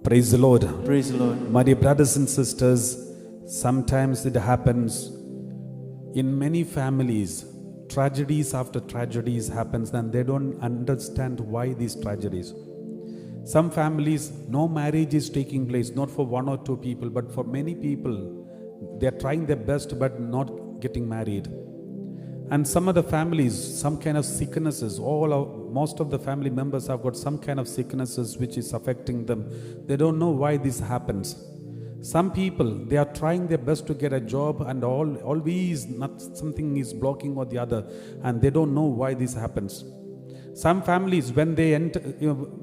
Praise the Lord. Praise the Lord. My dear brothers and sisters, sometimes it happens in many families, tragedies after tragedies happens and they don't understand why these tragedies. Some families, no marriage is taking place, not for one or two people, but for many people. They're trying their best but not getting married. And some of the families, some kind of sicknesses, most of the family members have got some kind of sicknesses which is affecting them. They don't know why this happens. Some people, they are trying their best to get a job and always something is blocking or the other, and they don't know why this happens. Some families, when they enter,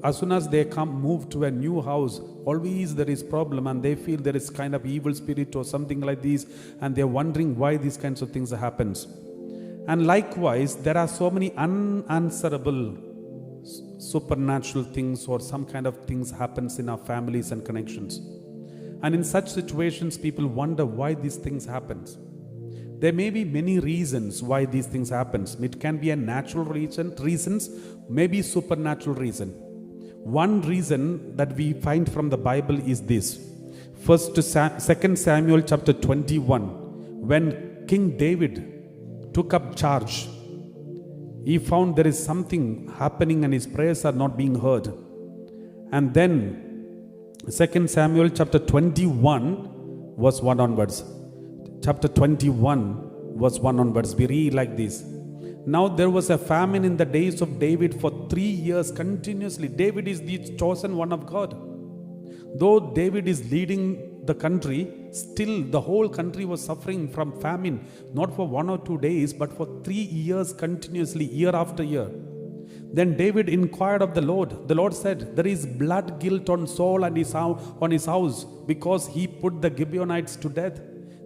as soon as they move to a new house, always there is problem and they feel there is kind of evil spirit or something like this, and they're wondering why these kinds of things happens. And likewise, there are so many unanswerable supernatural things or some kind of things happens in our families and connections. And in such situations, people wonder why these things happens. There may be many reasons why these things happens. It can be a natural reasons, maybe supernatural reason. One reason that we find from the Bible is this. 2 Samuel chapter 21, when King David took up charge, he found there is something happening and his prayers are not being heard. And then 2 Samuel chapter 21 verse 1 onwards. Chapter 21 verse 1 onwards. We read like this. Now there was a famine in the days of David for 3 years continuously. David is the chosen one of God. Though David is leading the country, still the whole country was suffering from famine, not for 1 or 2 days, but for 3 years continuously, year after year. Then David inquired of the Lord. The Lord said, there is blood guilt on Saul and on his house because he put the Gibeonites to death.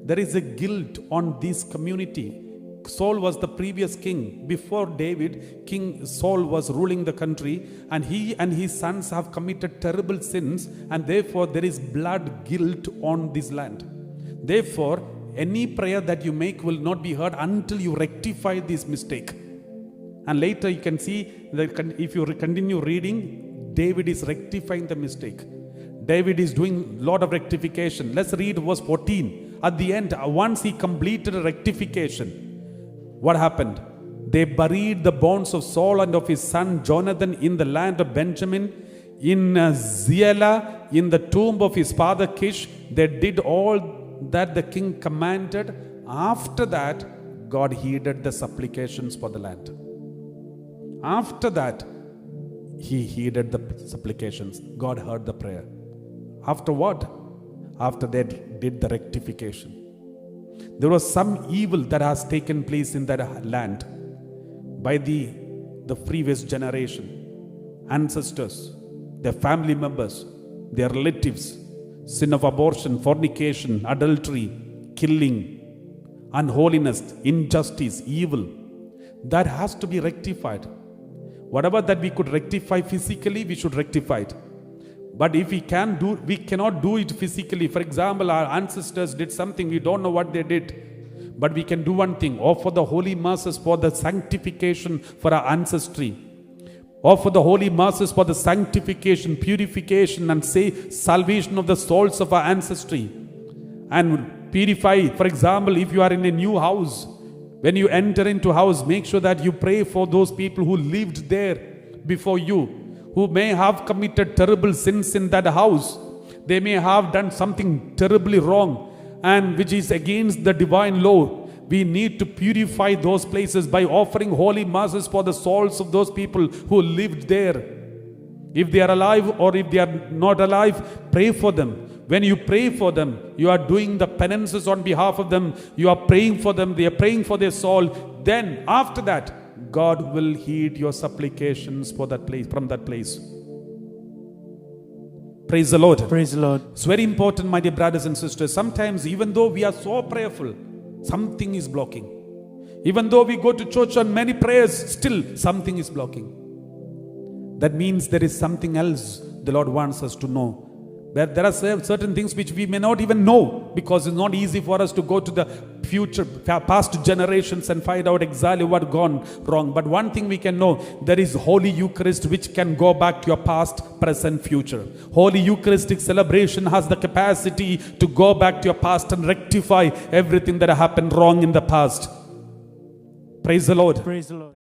There is a guilt on this community. Saul was the previous king. Before David, King Saul was ruling the country, and he and his sons have committed terrible sins, and therefore there is blood guilt on this land. Therefore, any prayer that you make will not be heard until you rectify this mistake. And later you can see that if you continue reading, David is rectifying the mistake. David is doing a lot of rectification. Let's read verse 14. At the end, once he completed a rectification, what happened? They buried the bones of Saul and of his son Jonathan in the land of Benjamin, in Zielah, in the tomb of his father Kish. They did all that the king commanded. After that, God heeded the supplications for the land. After that, he heeded the supplications. God heard the prayer. After what? After they did the rectification. There was some evil that has taken place in that land by the previous generation, ancestors, their family members, their relatives, sin of abortion, fornication, adultery, killing, unholiness, injustice, evil. That has to be rectified. Whatever that we could rectify physically, we should rectify it. But if we cannot do it physically. For example, our ancestors did something, we don't know what they did. But we can do one thing, offer the holy masses for the sanctification for our ancestry. Offer the holy masses for the sanctification, purification, and salvation of the souls of our ancestry. And purify, for example, if you are in a new house, when you enter into house, make sure that you pray for those people who lived there before you, who may have committed terrible sins in that house. They may have done something terribly wrong and which is against the divine law. We need to purify those places by offering holy masses for the souls of those people who lived there. If they are alive or if they are not alive, pray for them. When you pray for them, you are doing the penances on behalf of them. You are praying for them. They are praying for their soul. Then after that, God will heed your supplications for that place, from that place. Praise the Lord. Praise the Lord. It's very important, my dear brothers and sisters. Sometimes, even though we are so prayerful, something is blocking. Even though we go to church on many prayers, still something is blocking. That means there is something else the Lord wants us to know. Where there are certain things which we may not even know, because it's not easy for us to go to the future, past generations and find out exactly what gone wrong. But one thing we can know, there is Holy Eucharist which can go back to your past, present, future. Holy Eucharistic celebration has the capacity to go back to your past and rectify everything that happened wrong in the past. Praise the Lord. Praise the Lord.